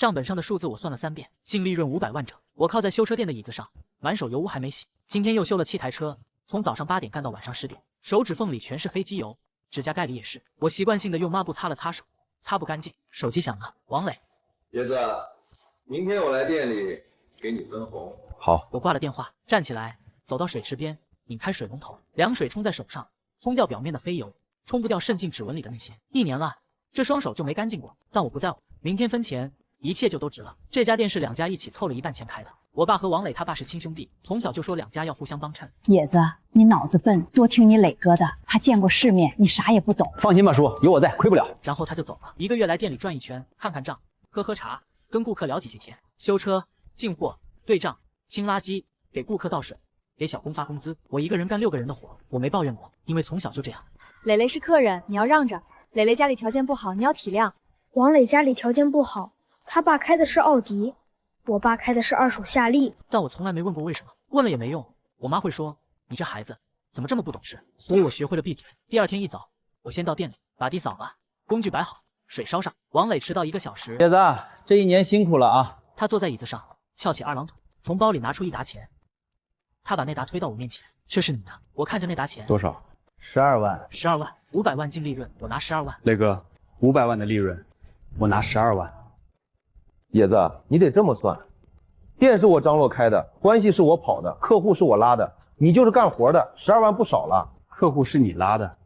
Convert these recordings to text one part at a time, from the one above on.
账本上的数字我算了3遍，净利润500万整。我靠在修车店的椅子上，满手油污还没洗。今天又修了7台车，从早上8点干到晚上10点，手指缝里全是黑机油，指甲盖里也是。我习惯性的用抹布擦了擦手，擦不干净。手机响了，王磊。叶子，明天我来店里给你分红。好。我挂了电话，站起来走到水池边，拧开水龙头，凉水冲在手上，冲掉表面的黑油，冲不掉渗进指纹里的那些。1年了，这双手就没干净过。但我不在乎，明天分钱，一切就都值了。这家店是2家一起凑了1半钱开的。我爸和王磊他爸是亲兄弟，从小就说2家要互相帮衬。野子，你脑子笨，多听你磊哥的，他见过世面，你啥也不懂。放心吧，叔，有我在，亏不了。然后他就走了。1个月来店里转一圈，看看账，喝喝茶，跟顾客聊几句天，修车、进货、对账、清垃圾，给顾客倒水，给小工发工资。我一个人干6个人的活，我没抱怨过，因为从小就这样。磊磊是客人，你要让着。磊磊家里条件不好，你要体谅。王磊家里条件不好，他爸开的是奥迪，我爸开的是二手夏利。但我从来没问过为什么，问了也没用。我妈会说你这孩子怎么这么不懂事，所以我学会了闭嘴。第2天一早，我先到店里把地扫了，工具摆好，水烧上。王磊迟到1个小时。叶子，这1年辛苦了啊！他坐在椅子上，翘起2郎腿，从包里拿出1沓钱。他把那沓推到我面前，这是你的。我看着那沓钱，多少？12万。12万，500万净利润，我拿12万。磊哥，500万的利润，我拿12万。叶子，你得这么算，店是我张罗开的，关系是我跑的，客户是我拉的，你就是干活的，12万不少了。客户是你拉的，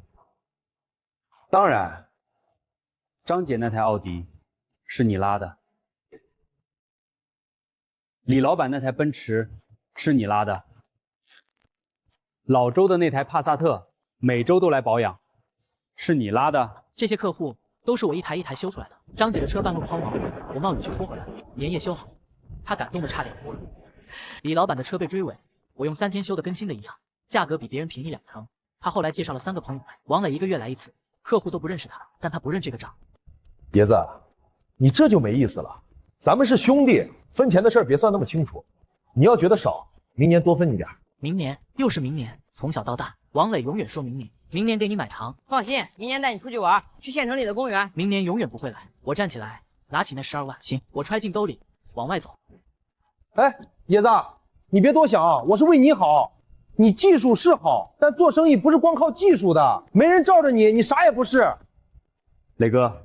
当然，张姐那台奥迪是你拉的，李老板那台奔驰是你拉的，老周的那台帕萨特每周都来保养，是你拉的。这些客户都是我一台一台修出来的。张姐的车半路抛锚，我冒雨去拖回来，连夜修好，她感动的差点哭了。李老板的车被追尾，我用3天修的跟新的一样，价格比别人便宜2成。他后来介绍了3个朋友来，王磊1个月来1次，客户都不认识他，但他不认这个账。爷子，你这就没意思了。咱们是兄弟，分钱的事儿别算那么清楚。你要觉得少，明年多分你点。明年又是明年，从小到大，王磊永远说明年，明年给你买糖。放心，明年带你出去玩，去县城里的公园。明年永远不会来。我站起来，拿起那12万，行，我揣进兜里，往外走。哎，爷子，你别多想，我是为你好。你技术是好，但做生意不是光靠技术的，没人罩着你，你啥也不是。磊哥，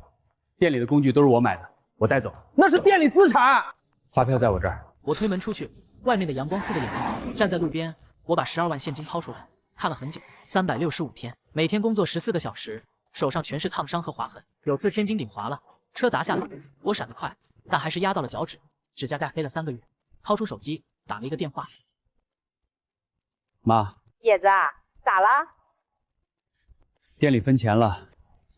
店里的工具都是我买的，我带走。那是店里资产。发票在我这儿。我推门出去，外面的阳光刺得眼睛疼。站在路边，我把12万现金掏出来，看了很久。365天，每天工作14个小时，手上全是烫伤和划痕。有次千斤顶滑了，车砸下来，我闪得快，但还是压到了脚趾，指甲盖黑了3个月。掏出手机打了一个电话。妈，野子，咋了？店里分钱了，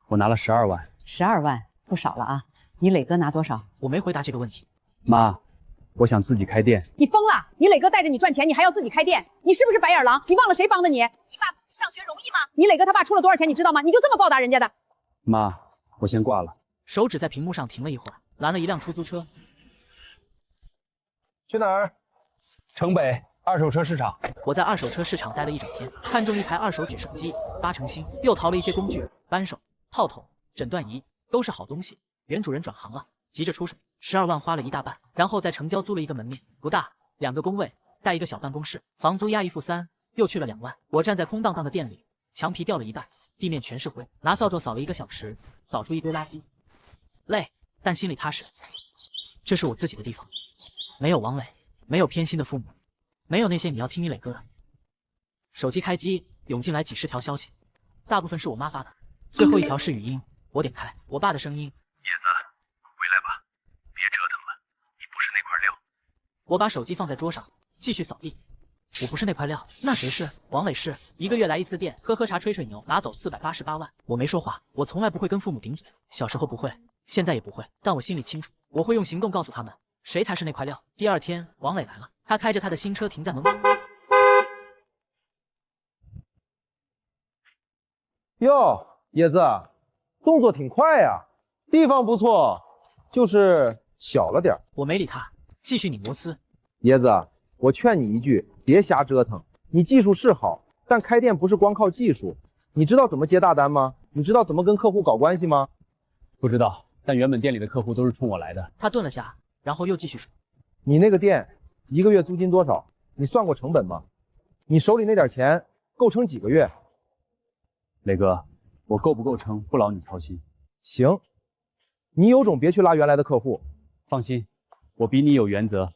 我拿了12万。12万不少了啊！你磊哥拿多少？我没回答这个问题。妈，我想自己开店。你疯了！你磊哥带着你赚钱，你还要自己开店？你是不是白眼狼？你忘了谁帮的你？你爸上学容易吗？你磊哥他爸出了多少钱，你知道吗？你就这么报答人家的？妈，我先挂了。手指在屏幕上停了一会儿，拦了一辆出租车。去哪儿？城北二手车市场。我在二手车市场待了一整天，看中一台二手举升机，8成新，又淘了一些工具，扳手、套筒、诊断仪，都是好东西。原主人转行了，急着出手，12万花了1大半，然后在城郊租了一个门面，不大，2个工位，带一个小办公室，房租押1付3，又去了2万。我站在空荡荡的店里，墙皮掉了一半，地面全是灰，拿扫帚扫了1个小时，扫出一堆垃圾，累，但心里踏实。这是我自己的地方，没有王磊，没有偏心的父母，没有那些你要听你磊哥的。手机开机，涌进来几十条消息，大部分是我妈发的，最后一条是语音。我点开，我爸的声音：叶子，回来吧，别折腾了，你不是那块料。我把手机放在桌上，继续扫地。我不是那块料，那谁是？王磊是，1个月来1次店，喝喝茶吹吹牛，拿走488万。我没说话，我从来不会跟父母顶嘴，小时候不会，现在也不会，但我心里清楚，我会用行动告诉他们，谁才是那块料。第2天，王磊来了，他开着他的新车停在门口。哟，椰子，动作挺快呀，地方不错，就是小了点。我没理他，继续拧螺丝。椰子，我劝你一句，别瞎折腾。你技术是好，但开店不是光靠技术。你知道怎么接大单吗？你知道怎么跟客户搞关系吗？不知道，但原本店里的客户都是冲我来的。他顿了下，然后又继续数。你那个店一个月租金多少？你算过成本吗？你手里那点钱够撑几个月？磊哥，我够不够撑不劳你操心。行，你有种别去拉原来的客户。放心，我比你有原则，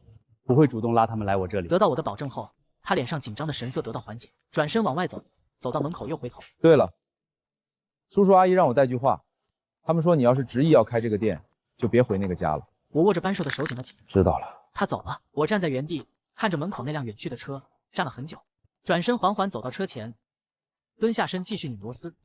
不会主动拉他们来我这里。得到我的保证后，他脸上紧张的神色得到缓解，转身往外走，走到门口又回头。对了，叔叔阿姨让我带句话，他们说你要是执意要开这个店，就别回那个家了。我握着扳手的手紧了紧。知道了。他走了，我站在原地看着门口那辆远去的车，站了很久，转身缓缓走到车前，蹲下身继续拧螺丝，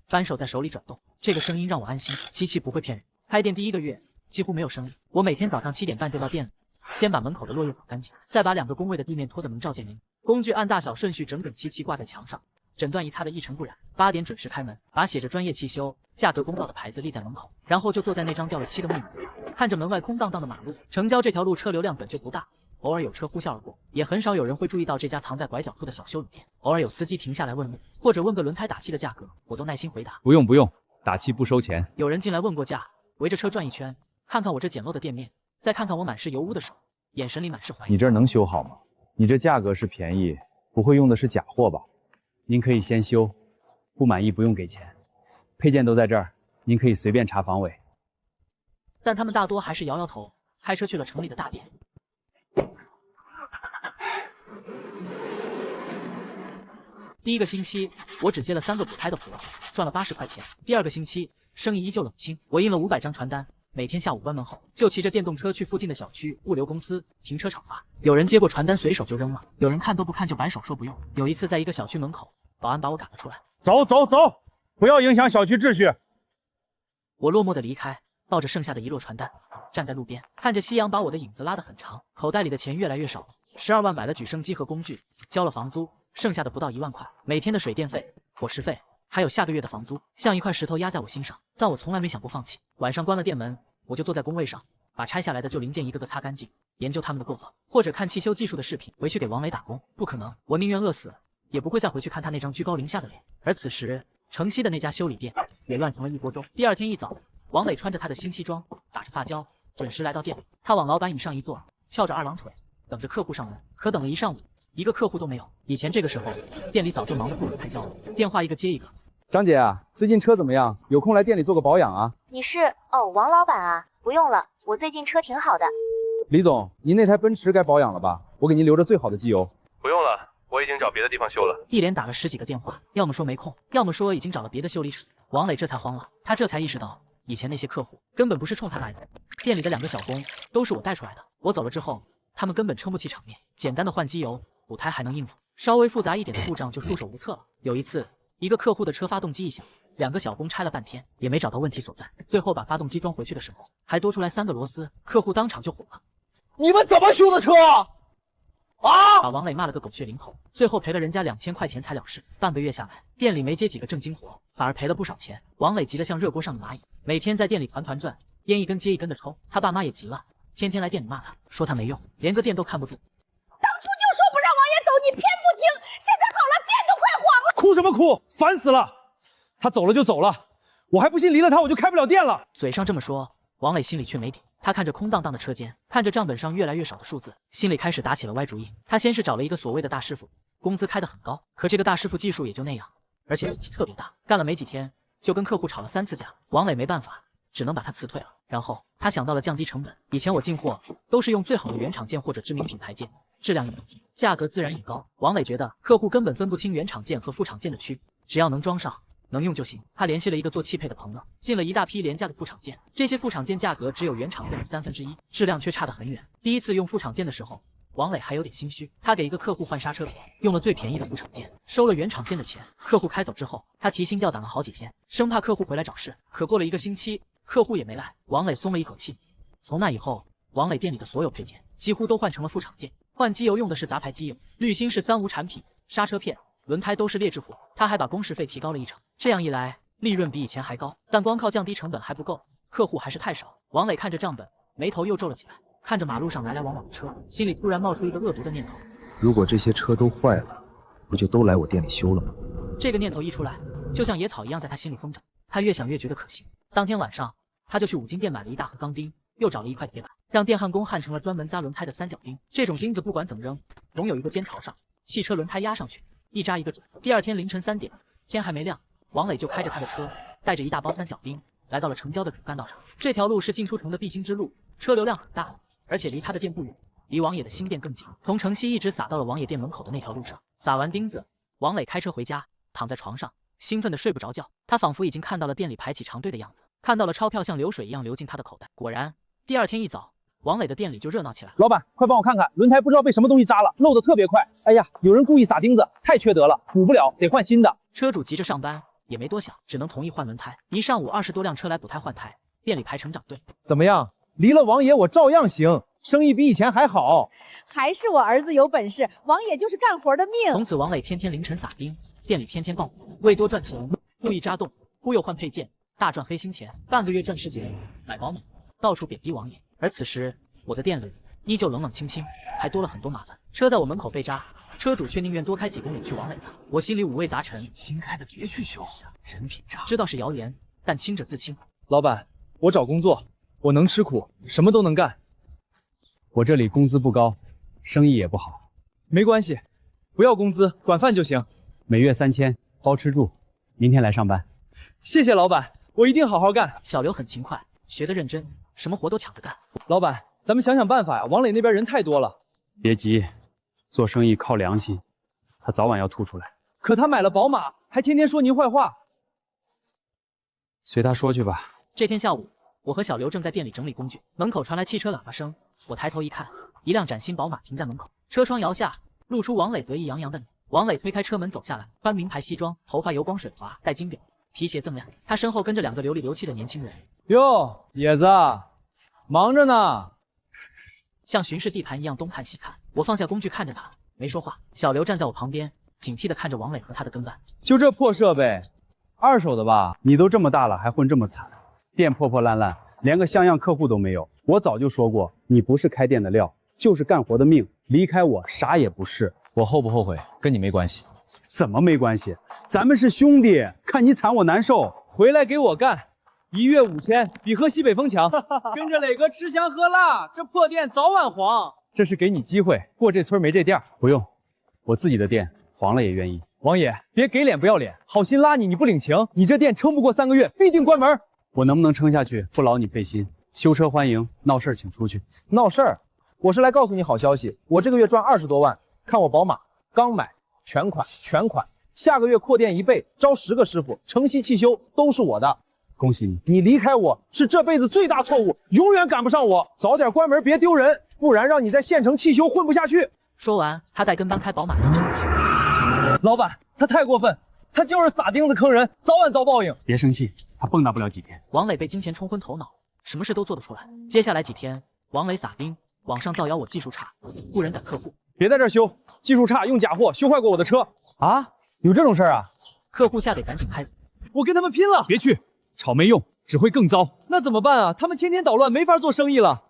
扳手在手里转动。这个声音让我安心，机器不会骗人。开店第1个月几乎没有生意，我每天早上7点半就到店里，先把门口的落叶扫干净，再把2个工位的地面拖得能照见人影，工具按大小顺序整整齐齐挂在墙上，诊断仪擦得一尘不染。8点准时开门，把写着专业汽修、价格公道的牌子立在门口，然后就坐在那张掉了漆的木椅子上，看着门外空荡荡的马路。城郊这条路车流量本就不大，偶尔有车呼啸而过，也很少有人会注意到这家藏在拐角处的小修理店。偶尔有司机停下来问路，或者问个轮胎打气的价格，我都耐心回答。不用，打气不收钱。有人进来问过价，围着车转一圈，看看我这简陋的店面，再看看我满是油污的手，眼神里满是怀疑。你这儿能修好吗？你这价格是便宜，不会用的是假货吧？您可以先修，不满意不用给钱，配件都在这儿，您可以随便查房尾。但他们大多还是摇摇头，开车去了城里的大店。第1个星期，我只接了3个补胎的活，赚了80块钱。第2个星期，生意依旧冷清，我印了500张传单，每天下午关门后就骑着电动车去附近的小区物流公司、停车场发。有人接过传单随手就扔了，有人看都不看就摆手说不用。有一次在一个小区门口，保安把我赶了出来，走，不要影响小区秩序。我落寞的离开，抱着剩下的一摞传单，站在路边，看着夕阳把我的影子拉得很长，口袋里的钱越来越少了。12万买了举升机和工具，交了房租，剩下的不到1万块，每天的水电费、伙食费，还有下个月的房租，像一块石头压在我心上。但我从来没想过放弃。晚上关了店门，我就坐在工位上，把拆下来的旧零件一个个擦干净，研究它们的构造，或者看汽修技术的视频，回去给王磊打工。不可能，我宁愿饿死，也不会再回去看他那张居高临下的脸。而此时，城西的那家修理店也乱成了一锅粥。第2天一早，王磊穿着他的新西装，打着发胶，准时来到店里。他往老板椅上一坐，翘着2郎腿，等着客户上门。可等了1上午，一个客户都没有。以前这个时候，店里早就忙得不可开交了，电话一个接一个。张姐啊，最近车怎么样？有空来店里做个保养啊。你是王老板啊？不用了，我最近车挺好的。李总，您那台奔驰该保养了吧？我给您留着最好的机油。不用了，我已经找别的地方修了。一连打了10几个电话，要么说没空，要么说已经找了别的修理厂。王磊这才慌了，他这才意识到，以前那些客户根本不是冲他来的。店里的2个小工都是我带出来的，我走了之后，他们根本撑不起场面，简单的换机油、补胎还能应付，稍微复杂一点的故障就束手无策了。有一次，一个客户的车发动机异响，2个小工拆了半天也没找到问题所在，最后把发动机装回去的时候，还多出来3个螺丝，客户当场就火了。你们怎么修的车啊？把王磊骂了个狗血淋头，最后赔了人家2000块钱才了事。半个月下来，店里没接几个正经活，反而赔了不少钱。王磊急得像热锅上的蚂蚁，每天在店里团团转，烟一根接一根的抽。他爸妈也急了，天天来店里骂他，说他没用，连个店都看不住。当初就说不让王爷走，你偏不听，现在好了，店都快黄了。哭什么哭？烦死了！他走了就走了，我还不信离了他我就开不了店了。嘴上这么说，王磊心里却没底。他看着空荡荡的车间，看着账本上越来越少的数字，心里开始打起了歪主意。他先是找了一个所谓的大师傅，工资开得很高，可这个大师傅技术也就那样，而且力气特别大，干了没几天就跟客户吵了3次架。王磊没办法，只能把他辞退了。然后他想到了降低成本，以前我进货都是用最好的原厂件或者知名品牌件，质量也低，价格自然也高。王磊觉得客户根本分不清原厂件和副厂件的区别，只要能装上能用就行。他联系了一个做汽配的朋友，进了一大批廉价的副厂件，这些副厂件价格只有原厂件的1/3，质量却差得很远。第一次用副厂件的时候，王磊还有点心虚，他给一个客户换刹车片，用了最便宜的副厂件，收了原厂件的钱。客户开走之后，他提心吊胆了好几天，生怕客户回来找事。可过了1个星期，客户也没来，王磊松了一口气。从那以后，王磊店里的所有配件几乎都换成了副厂件，换机油用的是杂牌机油，滤芯是3无产品，刹车片、轮胎都是劣质货。他还把工时费提高了1成，这样一来，利润比以前还高。但光靠降低成本还不够，客户还是太少。王磊看着账本，眉头又皱了起来，看着马路上来来往往的车，心里突然冒出一个恶毒的念头：如果这些车都坏了，不就都来我店里修了吗？这个念头一出来，就像野草一样在他心里疯长。他越想越觉得可行。当天晚上，他就去5金店买了1大盒钢钉，又找了1块铁板，让电焊工焊成了专门扎轮胎的三角钉。这种钉子不管怎么扔，总有一个尖朝上，汽车轮胎压上去，一扎一个准。第二天凌晨3点，天还没亮，王磊就开着他的车，带着一大包三角钉，来到了城郊的主干道上。这条路是进出城的必经之路，车流量很大，而且离他的店不远，离王爷的新店更近。从城西一直撒到了王爷店门口的那条路上。撒完钉子，王磊开车回家，躺在床上，兴奋的睡不着觉。他仿佛已经看到了店里排起长队的样子，看到了钞票像流水一样流进他的口袋。果然，第二天一早，王磊的店里就热闹起来。老板，快帮我看看，轮胎不知道被什么东西扎了，漏得特别快。哎呀，有人故意撒钉子，太缺德了，补不了，得换新的。车主急着上班，也没多想，只能同意换轮胎。一上午20多辆车来补胎换胎，店里排成长队。怎么样？离了王爷我照样行，生意比以前还好。还是我儿子有本事，王爷就是干活的命。从此，王磊天天凌晨撒钉，店里天天爆火。为多赚钱，故意扎洞，忽悠换配件，大赚黑心钱。半个月赚10几万，买宝马，到处贬低王爷。而此时，我的店里依旧冷冷清清，还多了很多麻烦。车在我门口被扎，车主却宁愿多开几公里去王磊那。我心里五味杂陈。新开的别去修，人品差。知道是谣言，但清者自清。老板，我找工作，我能吃苦，什么都能干。我这里工资不高，生意也不好。没关系，不要工资，管饭就行。每月3000，包吃住。明天来上班。谢谢老板，我一定好好干。小刘很勤快，学得认真，什么活都抢着干。老板，咱们想想办法呀，王磊那边人太多了。别急，做生意靠良心，他早晚要吐出来。可他买了宝马，还天天说您坏话。随他说去吧。这天下午，我和小刘正在店里整理工具，门口传来汽车喇叭声。我抬头一看，一辆崭新宝马停在门口，车窗摇下，露出王磊得意洋洋的脸。王磊推开车门走下来，穿名牌西装，头发油光水滑，戴金表，皮鞋锃亮。他身后跟着2个流里流气的年轻人。哟，野子，忙着呢。像巡视地盘一样东看西看。我放下工具看着他，没说话。小刘站在我旁边，警惕地看着王磊和他的跟班。就这破设备，二手的吧？你都这么大了，还混这么惨，店破破烂烂，连个像样客户都没有。我早就说过，你不是开店的料，就是干活的命。离开我，啥也不是。我后不后悔，跟你没关系。怎么没关系？咱们是兄弟，看你惨我难受。回来给我干，1月5000，比喝西北风强。跟着磊哥吃香喝辣，这破店早晚黄。这是给你机会，过这村没这店。不用，我自己的店黄了也愿意。王爷，别给脸不要脸，好心拉你，你不领情，你这店撑不过3个月，必定关门。我能不能撑下去，不劳你费心。修车欢迎，闹事儿请出去。闹事儿？我是来告诉你好消息，我这个月赚20多万。看我宝马刚买，全款，下个月扩店1倍，招10个师傅，城西汽修都是我的。恭喜你！你离开我是这辈子最大错误，永远赶不上我。早点关门，别丢人，不然让你在县城汽修混不下去。说完，他带跟班开宝马迎着我去。老板，他太过分，他就是撒钉子坑人，早晚遭报应。别生气，他蹦跶不了几天。王磊被金钱冲昏头脑，什么事都做得出来。接下来几天，王磊撒钉，网上造谣我技术差，雇人赶客户。别在这儿修，技术差，用假货修坏过我的车啊！有这种事儿啊？客户吓得赶紧拍。我跟他们拼了！别去，吵没用，只会更糟。那怎么办啊？他们天天捣乱，没法做生意了。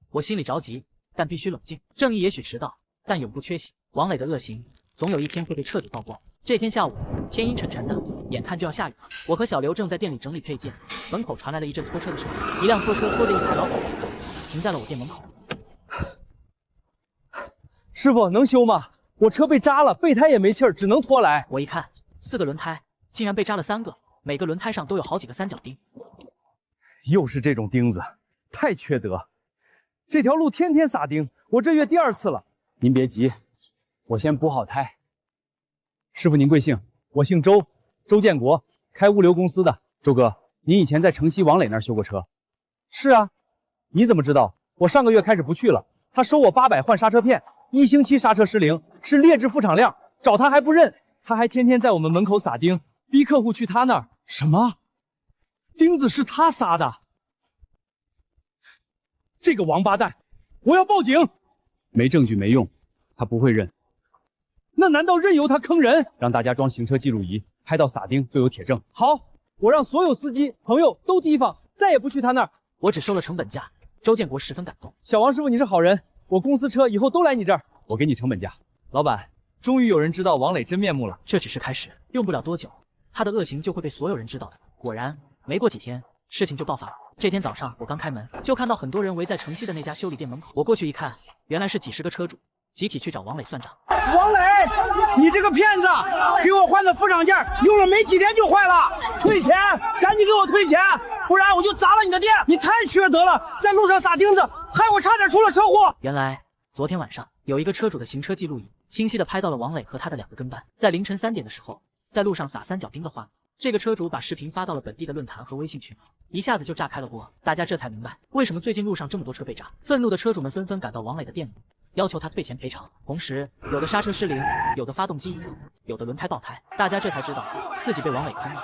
我心里着急，但必须冷静。正义也许迟到，但永不缺席。王磊的恶行，总有一天会被彻底曝光。这天下午，天阴沉沉的，眼看就要下雨了。我和小刘正在店里整理配件，门口传来了一阵拖车的声音。一辆拖车拖着一台老宝贝，停在了我店门口。师傅，能修吗？我车被扎了，备胎也没气儿，只能拖来。我一看，4个轮胎竟然被扎了3个，每个轮胎上都有好几个三角钉。又是这种钉子，太缺德！这条路天天撒钉，我这月第2次了。您别急，我先补好胎。师傅您贵姓？我姓周，周建国，开物流公司的。周哥，您以前在城西王磊那儿修过车？是啊，你怎么知道？我上个月开始不去了，他收我800换刹车片，1星期刹车失灵，是劣质副厂量，找他还不认，他还天天在我们门口撒钉，逼客户去他那儿。什么？钉子是他撒的？这个王八蛋，我要报警！没证据没用，他不会认。那难道任由他坑人？让大家装行车记录仪，拍到撒钉就有铁证。好，我让所有司机朋友都提防，再也不去他那儿。我只收了成本价。周建国十分感动。小王师傅，你是好人，我公司车以后都来你这儿。我给你成本价。老板，终于有人知道王磊真面目了。这只是开始，用不了多久，他的恶行就会被所有人知道的。果然，没过几天，事情就爆发了。这天早上我刚开门，就看到很多人围在城西的那家修理店门口。我过去一看，原来是几十个车主集体去找王磊算账。王磊，你这个骗子，给我换的副厂件用了没几天就坏了，退钱，赶紧给我退钱，不然我就砸了你的店！你太缺德了，在路上撒钉子，害我差点出了车祸。原来昨天晚上有一个车主的行车记录仪清晰的拍到了王磊和他的2个跟班在凌晨3点的时候在路上撒三角钉的画面。这个车主把视频发到了本地的论坛和微信群，一下子就炸开了锅。大家这才明白为什么最近路上这么多车被炸。愤怒的车主们纷纷赶到王磊的店里，要求他退钱赔偿。同时，有的刹车失灵，有的发动机遗腐，有的轮胎爆胎。大家这才知道自己被王磊坑了。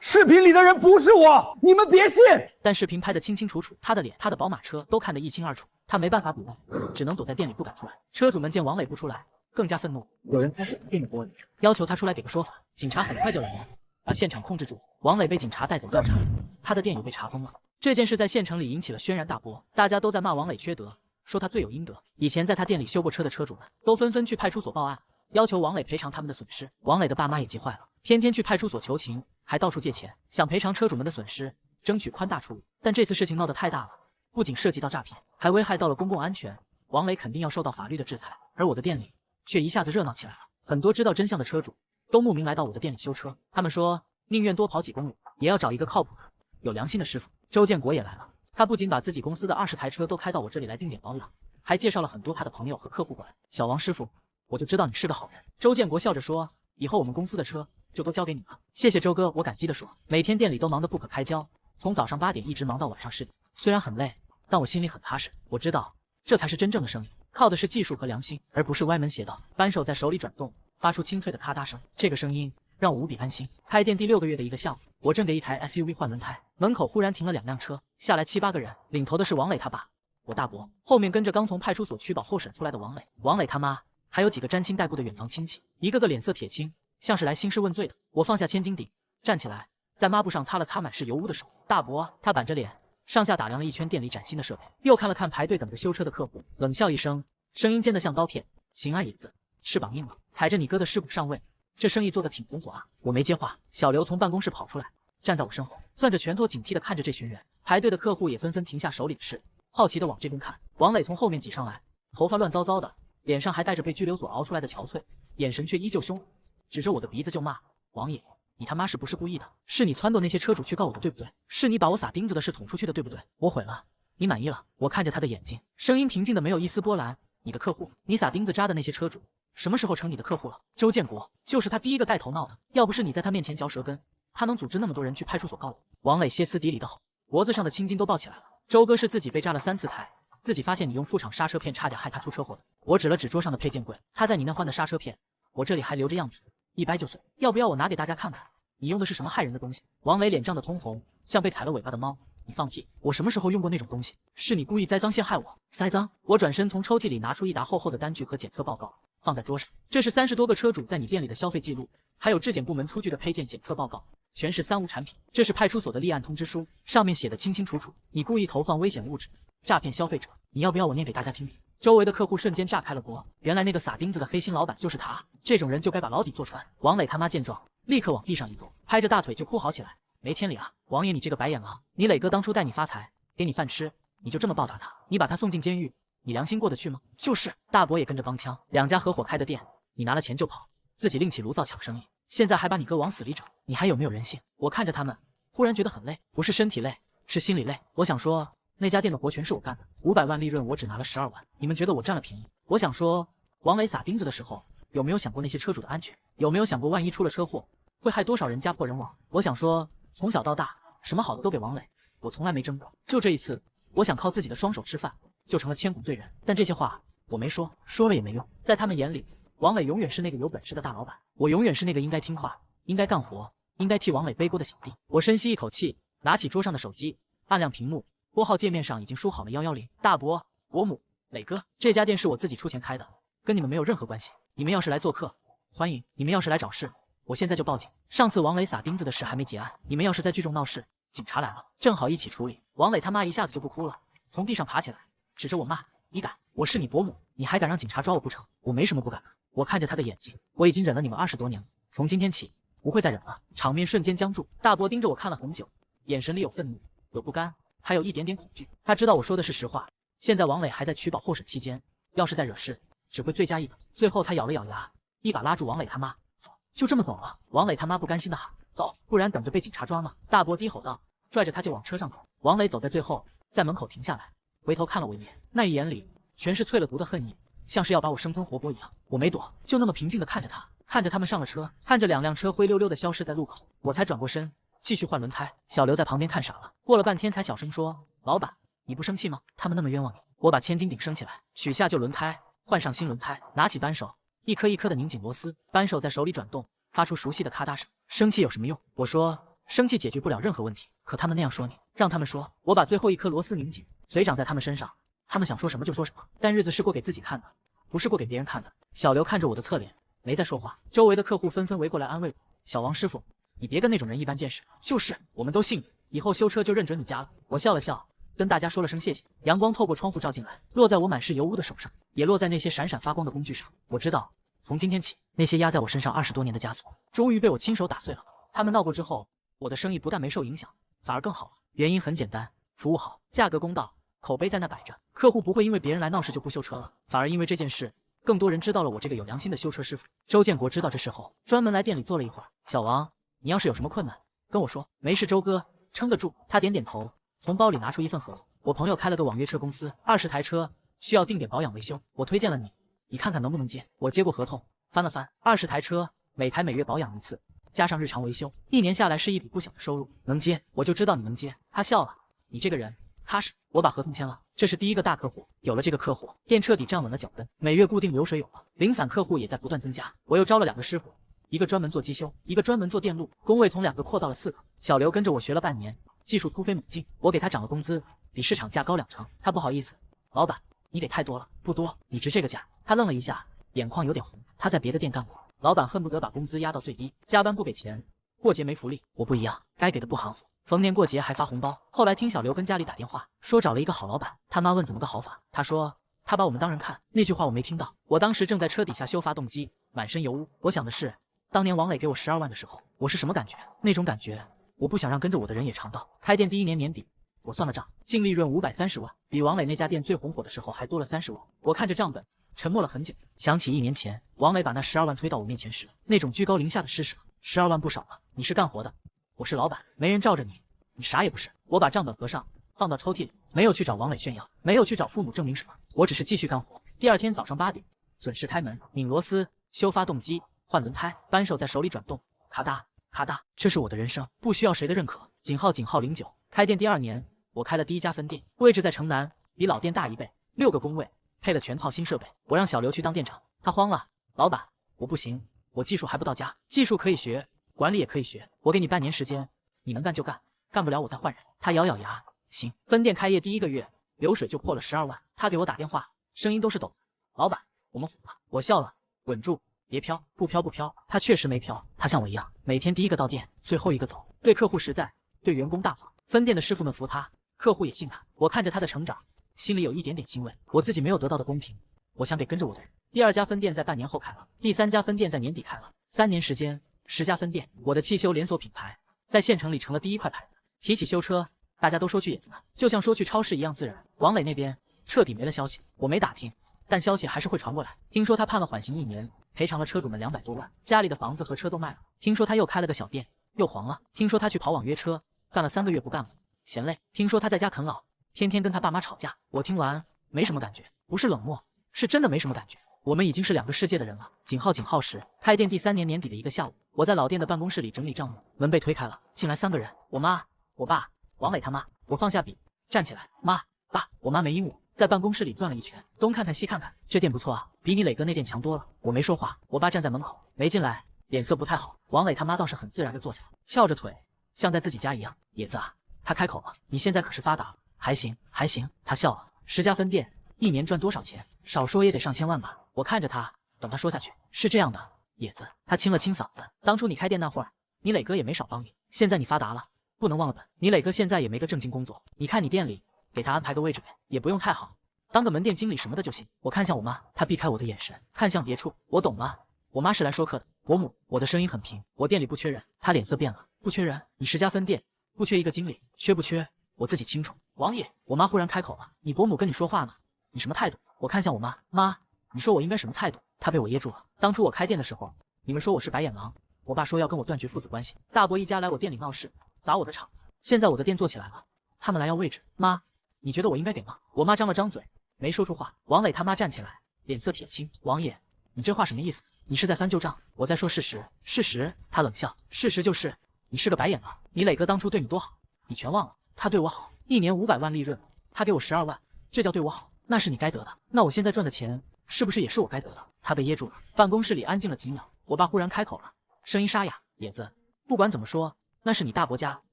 视频里的人不是我，你们别信。但视频拍得清清楚楚，他的脸、他的宝马车都看得一清二楚。他没办法抵赖，只能躲在店里不敢出来。车主们见王磊不出来，更加愤怒，有人开始店的玻璃，要求他出来给个说法。警察很快就来了，把现场控制住。王磊被警察带走调查，他的店也被查封了。这件事在县城里引起了轩然大波，大家都在骂王磊缺德，说他罪有应得。以前在他店里修过车的车主们都纷纷去派出所报案，要求王磊赔偿他们的损失。王磊的爸妈也急坏了，天天去派出所求情，还到处借钱，想赔偿车主们的损失，争取宽大处理。但这次事情闹得太大了，不仅涉及到诈骗，还危害到了公共安全，王磊肯定要受到法律的制裁。而我的店里却一下子热闹起来了，很多知道真相的车主都慕名来到我的店里修车。他们说宁愿多跑几公里，也要找一个靠谱、有良心的师傅。周建国也来了，他不仅把自己公司的20台车都开到我这里来定点保养，还介绍了很多他的朋友和客户过来。小王师傅，我就知道你是个好人。周建国笑着说，以后我们公司的车就都交给你了。谢谢周哥，我感激地说。每天店里都忙得不可开交，从早上8点一直忙到晚上10点。虽然很累，但我心里很踏实。我知道这才是真正的生意，靠的是技术和良心，而不是歪门邪道。扳手在手里转动，发出清脆的咔嗒声，这个声音让我无比安心。开店第6个月的一个下午，我正给一台 SUV 换轮胎，门口忽然停了2辆车，下来7、8个人，领头的是王磊他爸，我大伯，后面跟着刚从派出所取保候审出来的王磊，王磊他妈，还有几个沾亲带故的远房亲戚，一个个脸色铁青，像是来兴师问罪的。我放下千斤顶，站起来，在抹布上擦了擦满是油污的手。大伯他板着脸，上下打量了一圈店里崭新的设备，又看了看排队等着修车的客户，冷笑一声，声音尖得像刀片：行啊，野子，翅膀硬了，踩着你哥的尸骨上位，这生意做得挺红火啊。我没接话，小刘从办公室跑出来，站在我身后，攥着拳头警惕地看着这群人。排队的客户也纷纷停下手里的事，好奇地往这边看。王磊从后面挤上来，头发乱糟糟的，脸上还带着被拘留所熬出来的憔悴，眼神却依旧凶狠，指着我的鼻子就骂：王爷，你他妈是不是故意的？是你撺掇那些车主去告我的，对不对？是你把我撒钉子的事捅出去的，对不对？我毁了，你满意了？我看着他的眼睛，声音平静的没有一丝波澜。你的客户，你撒钉子扎的那些车主，什么时候成你的客户了？周建国就是他第一个带头闹的，要不是你在他面前嚼舌根，他能组织那么多人去派出所告我？王磊歇斯底里的吼，脖子上的青筋都爆起来了。周哥是自己被扎了3次胎，自己发现你用副厂刹车片差点害他出车祸的。我指了指桌上的配件柜，他在你那换的刹车片，我这里还留着样品，一掰就碎，要不要我拿给大家看看？你用的是什么害人的东西？王磊脸涨得通红，像被踩了尾巴的猫。你放屁！我什么时候用过那种东西？是你故意栽赃陷害我！栽赃！我转身从抽屉里拿出一沓厚厚的单据和检测报告，放在桌上。这是30多个车主在你店里的消费记录，还有质检部门出具的配件检测报告，全是3无产品。这是派出所的立案通知书，上面写的清清楚楚，你故意投放危险物质，诈骗消费者。你要不要我念给大家听听？周围的客户瞬间炸开了锅，原来那个撒钉子的黑心老板就是他，这种人就该把牢底坐穿。王磊他妈见状，立刻往地上一坐，拍着大腿就哭嚎起来。没天理啊！王爷，你这个白眼狼！你磊哥当初带你发财，给你饭吃，你就这么报答他？你把他送进监狱，你良心过得去吗？就是。大伯也跟着帮腔，2家合伙开的店，你拿了钱就跑，自己另起炉灶抢生意，现在还把你哥往死里整，你还有没有人性？我看着他们，忽然觉得很累，不是身体累，是心里累。我想说，那家店的活全是我干的，500万利润我只拿了12万，你们觉得我占了便宜？我想说，王磊撒钉子的时候，有没有想过那些车主的安全？有没有想过万一出了车祸，会害多少人家破人亡？我想说，从小到大，什么好的都给王磊，我从来没争过。就这一次，我想靠自己的双手吃饭，就成了千古罪人。但这些话我没说，说了也没用。在他们眼里，王磊永远是那个有本事的大老板，我永远是那个应该听话、应该干活、应该替王磊背锅的小弟。我深吸一口气，拿起桌上的手机，按亮屏幕，拨号界面上已经输好了110。大伯、伯母、磊哥，这家店是我自己出钱开的，跟你们没有任何关系。你们要是来做客，欢迎；你们要是来找事，我现在就报警。上次王磊撒钉子的事还没结案，你们要是在聚众闹事，警察来了，正好一起处理。王磊他妈一下子就不哭了，从地上爬起来，指着我骂：你敢？我是你伯母，你还敢让警察抓我不成？我没什么不敢的。我看着他的眼睛，我已经忍了你们20多年了，从今天起不会再忍了。场面瞬间僵住，大伯盯着我看了很久，眼神里有愤怒，有不甘，还有一点点恐惧。他知道我说的是实话。现在王磊还在取保候审期间，要是再惹事，只会罪加一等。最后他咬了咬牙，一把拉住王磊他妈，走，就这么走了。王磊他妈不甘心的喊，走，不然等着被警察抓吗？大伯低吼道，拽着他就往车上走。王磊走在最后，在门口停下来，回头看了我一眼，那一眼里全是淬了毒的恨意，像是要把我生吞活剥一样。我没躲，就那么平静的看着他，看着他们上了车，看着2辆车灰溜溜的消失在路口，我才转过身继续换轮胎。小刘在旁边看傻了，过了半天才小声说，老板，你不生气吗？他们那么冤枉你。我把千斤顶升起来，取下旧轮胎，换上新轮胎，拿起扳手，一颗一颗的拧紧螺丝，扳手在手里转动，发出熟悉的咔嗒声。生气有什么用？我说，生气解决不了任何问题，可他们那样说你，让他们说。我把最后一颗螺丝拧紧，嘴长在他们身上，他们想说什么就说什么，但日子是过给自己看的，不是过给别人看的。小刘看着我的侧脸，没再说话。周围的客户纷纷围过来安慰我，小王师傅，你别跟那种人一般见识。就是，我们都信你，以后修车就认准你家了。我笑了笑，跟大家说了声谢谢。阳光透过窗户照进来，落在我满是油污的手上，也落在那些闪闪发光的工具上。我知道，从今天起，那些压在我身上20多年的枷锁，终于被我亲手打碎了。他们闹过之后，我的生意不但没受影响，反而更好了。原因很简单，服务好，价格公道，口碑在那摆着，客户不会因为别人来闹事就不修车了，反而因为这件事，更多人知道了我这个有良心的修车师傅。周建国知道这事后，专门来店里坐了一会儿。小王，你要是有什么困难，跟我说。没事，周哥，撑得住。他点点头，从包里拿出一份合同。我朋友开了个网约车公司，20台车需要定点保养维修，我推荐了你，你看看能不能接。我接过合同，翻了翻，20台车，每台每月保养1次，加上日常维修，1年下来是一笔不小的收入。能接，我就知道你能接。他笑了，你这个人踏实。我把合同签了，这是第一个大客户，有了这个客户，店彻底站稳了脚跟，每月固定流水有了，零散客户也在不断增加。我又招了2个师傅，一个专门做机修，一个专门做电路，工位从2个扩到了4个。小刘跟着我学了半年，技术突飞猛进，我给他涨了工资，比市场价高2成。他不好意思，老板，你给太多了。不多，你值这个价。他愣了一下，眼眶有点红。他在别的店干过，老板恨不得把工资压到最低，加班不给钱，过节没福利。我不一样，该给的不含糊，逢年过节还发红包。后来听小刘跟家里打电话，说找了一个好老板。他妈问怎么个好法，他说他把我们当人看。那句话我没听到。我当时正在车底下修发动机，满身油污。我想的是，当年王磊给我12万的时候，我是什么感觉？那种感觉，我不想让跟着我的人也尝到。开店第1年年底，我算了账，净利润530万，比王磊那家店最红火的时候还多了30万。我看着账本，沉默了很久，想起1年前王磊把那12万推到我面前时，那种居高临下的施舍。12万不少了，你是干活的，我是老板，没人罩着你，你啥也不是。我把账本合上，放到抽屉里，没有去找王磊炫耀，没有去找父母证明什么，我只是继续干活。第2天早上8点，准时开门，拧螺丝，修发动机，换轮胎，扳手在手里转动，咔嗒咔嗒，这是我的人生，不需要谁的认可。井号09。开店第2年，我开了第1家分店，位置在城南，比老店大1倍，6个工位，配了全套新设备。我让小刘去当店长，他慌了，老板，我不行，我技术还不到家。技术可以学，管理也可以学，我给你半年时间，你能干就干，干不了我再换人。他咬咬牙，行。分店开业第1个月，流水就破了12万。他给我打电话，声音都是抖的，老板，我们火了。我笑了，稳住，别飘，不飘不飘。他确实没飘，他像我一样，每天第1个到店，最后1个走，对客户实在，对员工大方。分店的师傅们服他，客户也信他。我看着他的成长，心里有一点点欣慰。我自己没有得到的公平，我想给跟着我的人。第2家分店在半年后开了，第3家分店在年底开了，3年时间10家分店。我的汽修连锁品牌在县城里成了第1块牌子。提起修车，大家都说去野子呢，就像说去超市一样自然。王磊那边彻底没了消息，我没打听，但消息还是会传过来。听说他判了缓刑1年，赔偿了车主们200多万，家里的房子和车都卖了。听说他又开了个小店，又黄了。听说他去跑网约车，干了3个月不干了，嫌累。听说他在家啃老，天天跟他爸妈吵架。我听完没什么感觉，不是冷漠，是真的没什么感觉。我们已经是2个世界的人了。井号时，开店第3年年底的1个下午，我在老店的办公室里整理账目，门被推开了，进来3个人，我妈、我爸、王磊他妈。我放下笔，站起来，妈、爸。我妈没应我，在办公室里转了一圈，东看看西看看，这店不错啊，比你磊哥那店强多了。我没说话，我爸站在门口没进来，脸色不太好。王磊他妈倒是很自然地坐下，翘着腿，像在自己家一样。野子啊，他开口了，你现在可是发达了。还行还行，他笑了。10家分店，1年赚多少钱？少说也得上千万吧。我看着他，等他说下去。是这样的，野子，他清了清嗓子，当初你开店那会儿，你磊哥也没少帮你，现在你发达了，不能忘了本。你磊哥现在也没个正经工作，你看你店里给他安排个位置呗，也不用太好，当个门店经理什么的就行。我看向我妈，她避开我的眼神，看向别处。我懂了，我妈是来说客的。伯母，我的声音很平，我店里不缺人。她脸色变了，不缺人？你10家分店不缺一个经理，缺不缺我自己清楚。王爷，我妈忽然开口了，你伯母跟你说话呢，你什么态度？我看向我妈，妈，你说我应该什么态度？她被我噎住了。当初我开店的时候，你们说我是白眼狼，我爸说要跟我断绝父子关系，大伯一家来我店里闹事，砸我的场子。现在我的店做起来了，他们来要位置，妈，你觉得我应该给吗？我妈张了张嘴，没说出话。王磊他妈站起来，脸色铁青，王爷，你这话什么意思？你是在翻旧账？我在说事实。事实？他冷笑，事实就是你是个白眼狼。你磊哥当初对你多好，你全忘了？他对我好，1年500万利润，他给我12万，这叫对我好？那是你该得的。那我现在赚的钱，是不是也是我该得的？他被噎住了。办公室里安静了几秒，我爸忽然开口了，声音沙哑，野子，不管怎么说，那是你大伯家，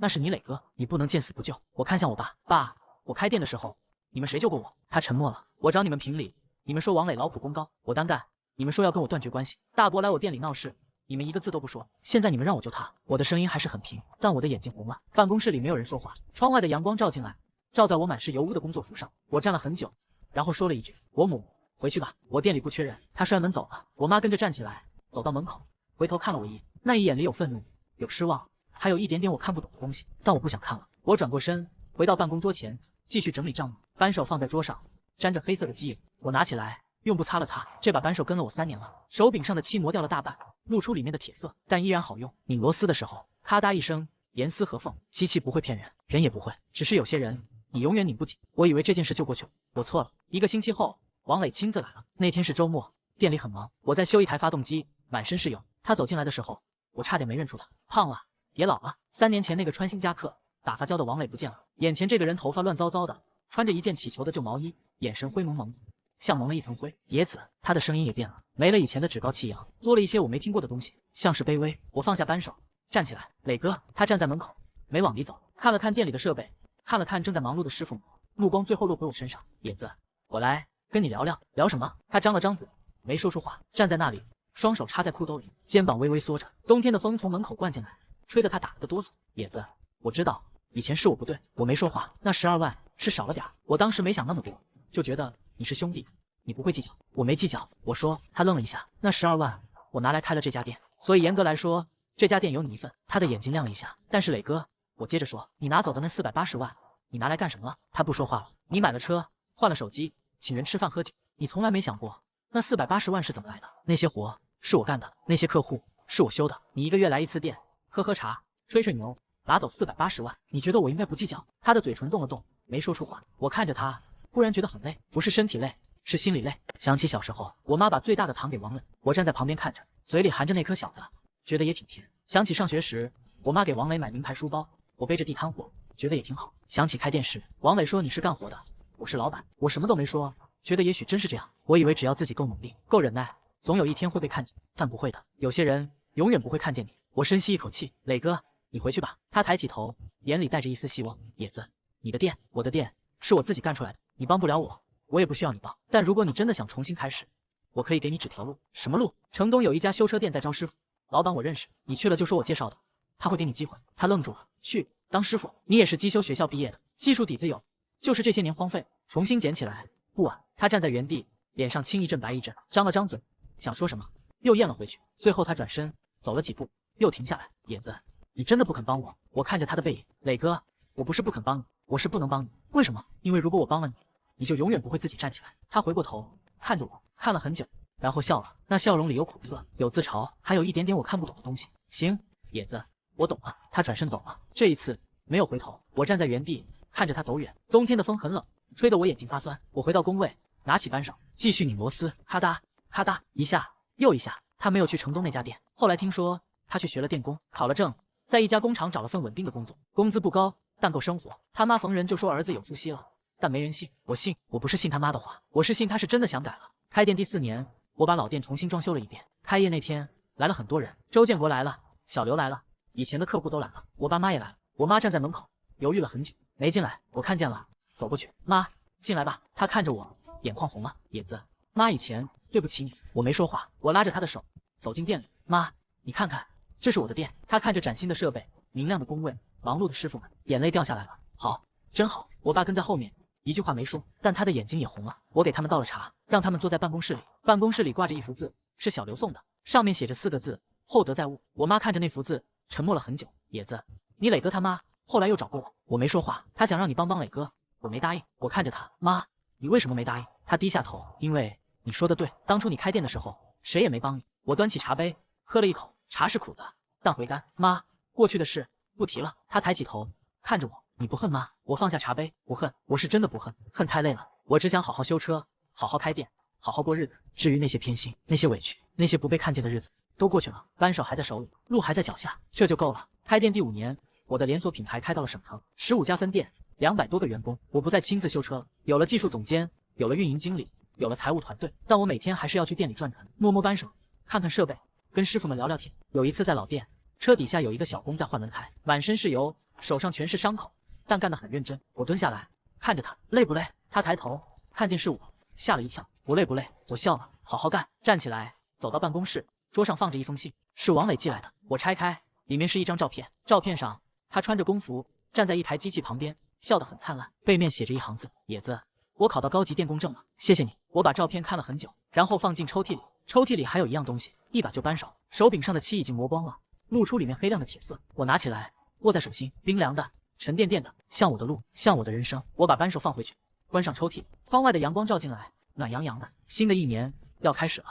那是你磊哥，你不能见死不救。我看向我爸，爸，我开店的时候，你们谁救过我？他沉默了。我找你们评理，你们说王磊劳苦功高，我单干，你们说要跟我断绝关系。大伯来我店里闹事，你们一个字都不说。现在你们让我救他，我的声音还是很平，但我的眼睛红了。办公室里没有人说话，窗外的阳光照进来，照在我满是油污的工作服上。我站了很久，然后说了一句，伯母，回去吧，我店里不缺人。他摔门走了，我妈跟着站起来，走到门口，回头看了我一眼，那一眼里有愤怒，有失望，还有一点点我看不懂的东西，但我不想看了。我转过身，回到办公桌前，继续整理账目。扳手放在桌上，沾着黑色的机油，我拿起来，用布擦了擦。这把扳手跟了我3年了，手柄上的漆磨掉了大半，露出里面的铁色，但依然好用。拧螺丝的时候，咔嗒一声，严丝合缝。机器不会骗人，人也不会，只是有些人你永远拧不紧。我以为这件事就过去了，我错了。1个星期后，王磊亲自来了。那天是周末，店里很忙，我在修一台发动机，满身是油。他走进来的时候，我差点没认出他，胖了，也老了。3年前那个穿新夹克、打发胶的王磊不见了，眼前这个人头发乱糟糟的，穿着一件起球的旧毛衣，眼神灰蒙蒙，像蒙了一层灰。野子，他的声音也变了，没了以前的趾高气扬，多了一些我没听过的东西，像是卑微。我放下扳手，站起来，磊哥。他站在门口，没往里走，看了看店里的设备，看了看正在忙碌的师傅们，目光最后落回我身上。野子，我来跟你聊聊。聊什么？他张了张嘴，没说出话，站在那里，双手插在裤兜里，肩膀微微缩着。冬天的风从门口灌进来，吹得他打了个哆嗦。野子，我知道以前是我不对，我没说话。那12万是少了点，我当时没想那么多，就觉得你是兄弟，你不会计较。我没计较，我说。他愣了一下，那12万我拿来开了这家店，所以严格来说，这家店有你一份。他的眼睛亮了一下。但是磊哥，我接着说，你拿走的那480万，你拿来干什么了？他不说话了。你买了车，换了手机，请人吃饭喝酒，你从来没想过那480万是怎么来的？那些活是我干的，那些客户是我修的。你1个月来1次店，喝喝茶，吹吹牛，拿走480万，你觉得我应该不计较？他的嘴唇动了动，没说出话。我看着他，忽然觉得很累，不是身体累，是心里累。想起小时候，我妈把最大的糖给王磊，我站在旁边看着，嘴里含着那颗小的，觉得也挺甜。想起上学时，我妈给王磊买名牌书包，我背着地摊货，觉得也挺好。想起开店时，王磊说你是干活的，我是老板，我什么都没说，觉得也许真是这样。我以为只要自己够努力，够忍耐，总有一天会被看见，但不会的，有些人永远不会看见你。我深吸一口气，磊哥，你回去吧。他抬起头，眼里带着一丝希望。野子，你的店，我的店，是我自己干出来的，你帮不了我，我也不需要你帮。但如果你真的想重新开始，我可以给你指条路。什么路？城东有一家修车店在招师傅，老板我认识，你去了就说我介绍的，他会给你机会。他愣住了，去当师傅？你也是机修学校毕业的，技术底子有，就是这些年荒废，重新捡起来不晚。他站在原地，脸上青一阵白一阵，张了张嘴，想说什么，又咽了回去。最后他转身走了几步，又停下来。野子，你真的不肯帮我？我看着他的背影，磊哥，我不是不肯帮你，我是不能帮你。为什么？因为如果我帮了你，你就永远不会自己站起来。他回过头看着我，看了很久，然后笑了，那笑容里有苦涩，有自嘲，还有一点点我看不懂的东西。行，野子，我懂了。他转身走了，这一次没有回头。我站在原地看着他走远。冬天的风很冷，吹得我眼睛发酸。我回到工位，拿起扳手继续拧螺丝，咔嗒咔嗒，一下又一下。他没有去城东那家店，后来听说他去学了电工，考了证，在一家工厂找了份稳定的工作，工资不高，但够生活。他妈逢人就说儿子有出息了，但没人信。我信，我不是信他妈的话，我是信他是真的想改了。开店第4年，我把老店重新装修了一遍。开业那天来了很多人，周建国来了，小刘来了，以前的客户都来了，我爸妈也来了。我妈站在门口犹豫了很久，没进来。我看见了，走过去，妈，进来吧。她看着我，眼眶红了。野子，妈以前对不起你。我没说话，我拉着她的手走进店里。妈，你看看，这是我的店。她看着崭新的设备，明亮的工位，忙碌的师傅们，眼泪掉下来了。好，真好。我爸跟在后面，一句话没说，但他的眼睛也红了。我给他们倒了茶，让他们坐在办公室里。办公室里挂着一幅字，是小刘送的，上面写着4个字：厚德载物。我妈看着那幅字，沉默了很久。野子，你磊哥他妈后来又找过我，我没说话。他想让你帮帮磊哥，我没答应。我看着他，妈，你为什么没答应？他低下头，因为你说的对，当初你开店的时候，谁也没帮你。我端起茶杯，喝了一口，茶是苦的，但回甘。妈，过去的事不提了。他抬起头看着我，你不恨吗？我放下茶杯，不恨，我是真的不恨，恨太累了。我只想好好修车，好好开店，好好过日子。至于那些偏心，那些委屈，那些不被看见的日子，都过去了。扳手还在手里，路还在脚下，这就够了。开店第5年，我的连锁品牌开到了省城，15家分店，200多个员工。我不再亲自修车了，有了技术总监，有了运营经理，有了财务团队，但我每天还是要去店里转转，摸摸扳手，看看设备，跟师傅们聊聊天。有一次在老店，车底下有一个小工在换轮胎，满身是油，手上全是伤口，但干得很认真。我蹲下来看着他，累不累？他抬头看见是我，吓了一跳。不累不累，我笑了，好好干。站起来走到办公室，桌上放着一封信，是王磊寄来的。我拆开，里面是一张照片，照片上他穿着工服，站在一台机器旁边，笑得很灿烂，背面写着一行字：野子，我考到高级电工证了，谢谢你。我把照片看了很久，然后放进抽屉里。抽屉里还有一样东西，一把旧扳手，手柄上的漆已经磨光了，露出里面黑亮的铁色。我拿起来，握在手心，冰凉的，沉甸甸的，像我的路，像我的人生。我把扳手放回去，关上抽屉。窗外的阳光照进来，暖洋洋的。新的一年要开始了，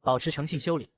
保持诚信修理，